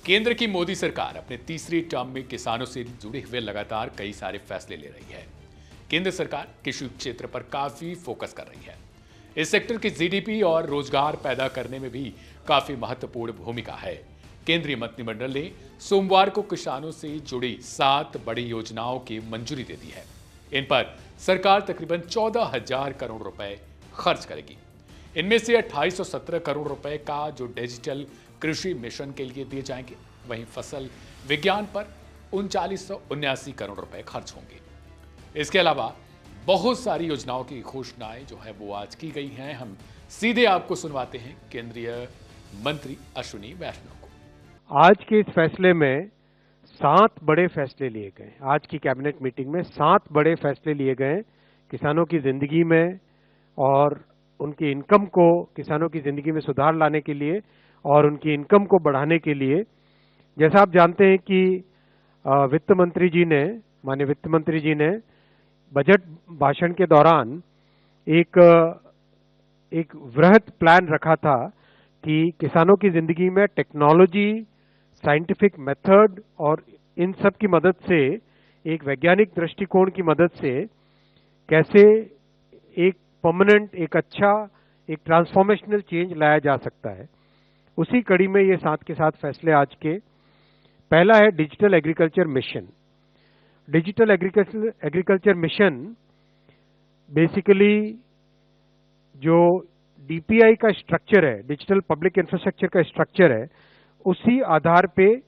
केंद्र की मोदी सरकार अपने तीसरी टर्म में किसानों से जुड़े हुए लगातार कई सारे फैसले ले रही है। केंद्र सरकार कृषि क्षेत्र पर काफी फोकस कर रही है। इस सेक्टर की जीडीपी और रोजगार पैदा करने में भी काफी महत्वपूर्ण भूमिका है। केंद्रीय मंत्रिमंडल ने सोमवार को किसानों से जुड़ी 7 बड़ी योजनाओं की मंजूरी दे दी है। इन पर सरकार तकरीबन 14,000 करोड़ रुपए खर्च करेगी। इनमें से 2817 करोड़ रुपए का जो डिजिटल कृषि मिशन के लिए दिए जाएंगे, वहीं फसल विज्ञान पर 3979 करोड़ रुपए खर्च होंगे। इसके अलावा बहुत सारी योजनाओं की घोषणाएं जो है वो आज की गई हैं। हम सीधे आपको सुनवाते हैं केंद्रीय मंत्री अश्विनी वैष्णव को। आज के इस फैसले में 7 बड़े फैसले लिए गए। आज की कैबिनेट मीटिंग में 7 बड़े फैसले लिए गए किसानों की जिंदगी में और उनकी इनकम को, किसानों की जिंदगी में सुधार लाने के लिए और उनकी इनकम को बढ़ाने के लिए। जैसा आप जानते हैं कि वित्त मंत्री जी ने, माननीय वित्त मंत्री जी ने बजट भाषण के दौरान एक वृहद प्लान रखा था कि किसानों की जिंदगी में टेक्नोलॉजी, साइंटिफिक मेथड और इन सब की मदद से, एक वैज्ञानिक दृष्टिकोण की मदद से कैसे एक परमानेंट, एक अच्छा, एक ट्रांसफॉर्मेशनल चेंज लाया जा सकता है। उसी कड़ी में ये 7 के 7 फैसले आज के। पहला है digital agriculture mission. Digital agriculture mission basically जो डीपीआई का स्ट्रक्चर है, डिजिटल पब्लिक इंफ्रास्ट्रक्चर का स्ट्रक्चर है, उसी आधार पे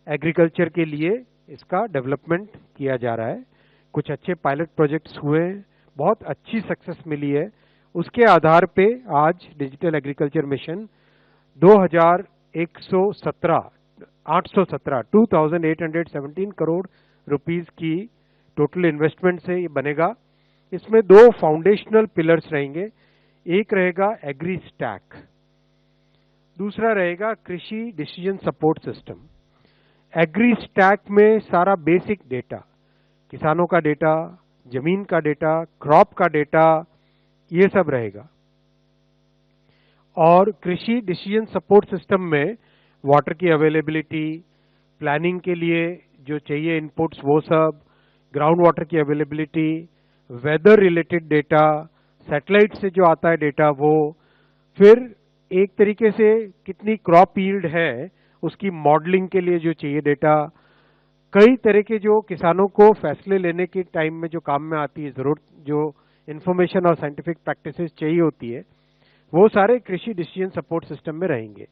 एग्रीकल्चर के लिए इसका डेवलपमेंट किया जा रहा है। कुछ अच्छे पायलट प्रोजेक्ट्स हुए हैं, बहुत अच्छी सक्सेस मिली है। उसके आधार पे आज digital agriculture mission 2817 crore rupees की टोटल इन्वेस्टमेंट से ये बनेगा। इसमें 2 फाउंडेशनल पिलर्स रहेंगे। एक रहेगा एग्री स्टैक, दूसरा रहेगा कृषि decision support system. Agri stack में सारा बेसिक डेटा, किसानों का डेटा, जमीन का डेटा, क्रॉप का डेटा, ये सब रहेगा। और कृषि डिसीजन सपोर्ट सिस्टम में वाटर की अवेलेबिलिटी, प्लानिंग के लिए जो चाहिए इनपुट्स वो सब, ग्राउंड वाटर की availability, weather related data, satellite से जो आता है डेटा वो, फिर एक तरीके से कितनी क्रॉप यील्ड है उसकी मॉडलिंग के लिए जो चाहिए डेटा, कई तरह के जो किसानों को फैसले लेने के टाइम में जो काम में आती है जरूरत, जो इंफॉर्मेशन और साइंटिफिक प्रैक्टिसेस चाहिए होती है, वो सारे कृषि डिसीजन सपोर्ट सिस्टम में रहेंगे।